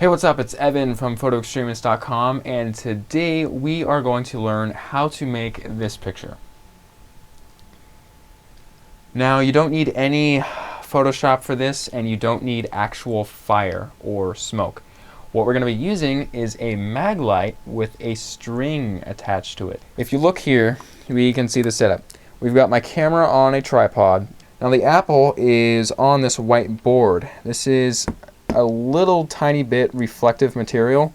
Hey, what's up? It's Evan from PhotoExtremist.com, and today we are going to learn how to make this picture. Now, you don't need any Photoshop for this, and you don't need actual fire or smoke. What we're going to be using is a mag light with a string attached to it. If you look here, we can see the setup. We've got my camera on a tripod. Now, the Apple is on this white board. This is a little tiny bit reflective material,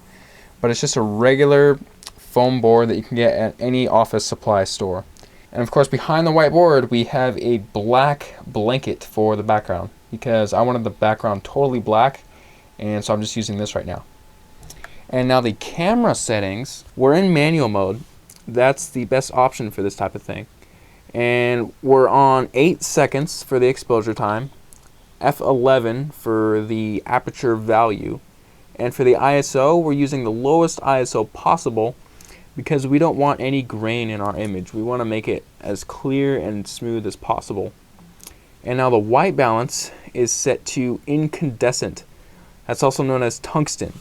but it's just a regular foam board that you can get at any office supply store. And of course, behind the whiteboard we have a black blanket for the background because I wanted the background totally black, and so I'm just using this right now. And now the camera settings, we're in manual mode. That's the best option for this type of thing. And we're on 8 seconds for the exposure time, f11 for the aperture value, and for the ISO we're using the lowest ISO possible because we don't want any grain in our image. We want to make it as clear and smooth as possible. And now the white balance is set to incandescent. That's also known as tungsten,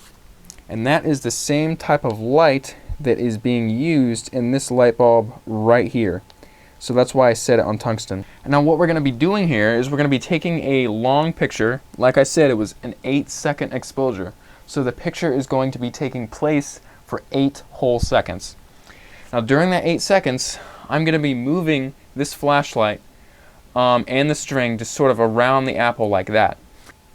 and that is the same type of light that is being used in this light bulb right here. So that's why I set it on tungsten. And now what we're going to be doing here is we're going to be taking a long picture. Like I said, it was an 8-second exposure. So the picture is going to be taking place for 8 whole seconds. Now during that 8 seconds, I'm going to be moving this flashlight and the string just sort of around the apple like that.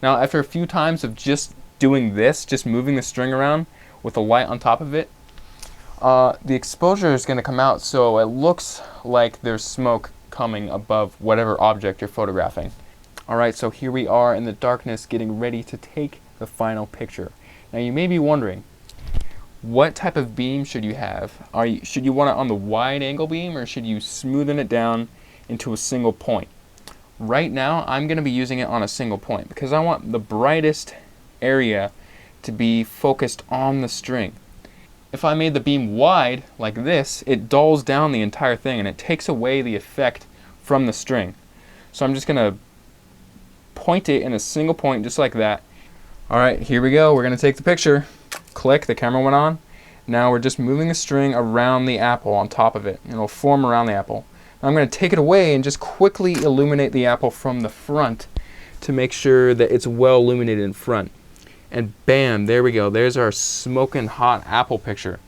Now after a few times of just doing this, just moving the string around with the light on top of it, the exposure is going to come out so it looks like there's smoke coming above whatever object you're photographing. Alright, so here we are in the darkness getting ready to take the final picture. Now you may be wondering, what type of beam should you have? Should you want it on the wide angle beam, or should you smoothen it down into a single point? Right now I'm going to be using it on a single point because I want the brightest area to be focused on the string. If I made the beam wide like this, it dulls down the entire thing and it takes away the effect from the string. So I'm just going to point it in a single point just like that. Alright, here we go. We're going to take the picture. Click, the camera went on. Now we're just moving the string around the apple on top of it. It'll form around the apple. Now I'm going to take it away and just quickly illuminate the apple from the front to make sure that it's well illuminated in front. And bam, there we go. There's our smoking hot apple picture.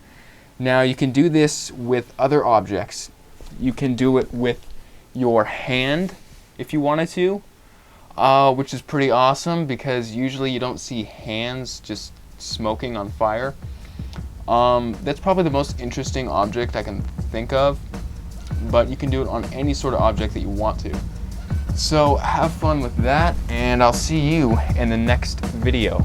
Now you can do this with other objects. You can do it with your hand if you wanted to, which is pretty awesome because usually you don't see hands just smoking on fire. That's probably the most interesting object I can think of, but you can do it on any sort of object that you want to. So have fun with that, and I'll see you in the next video.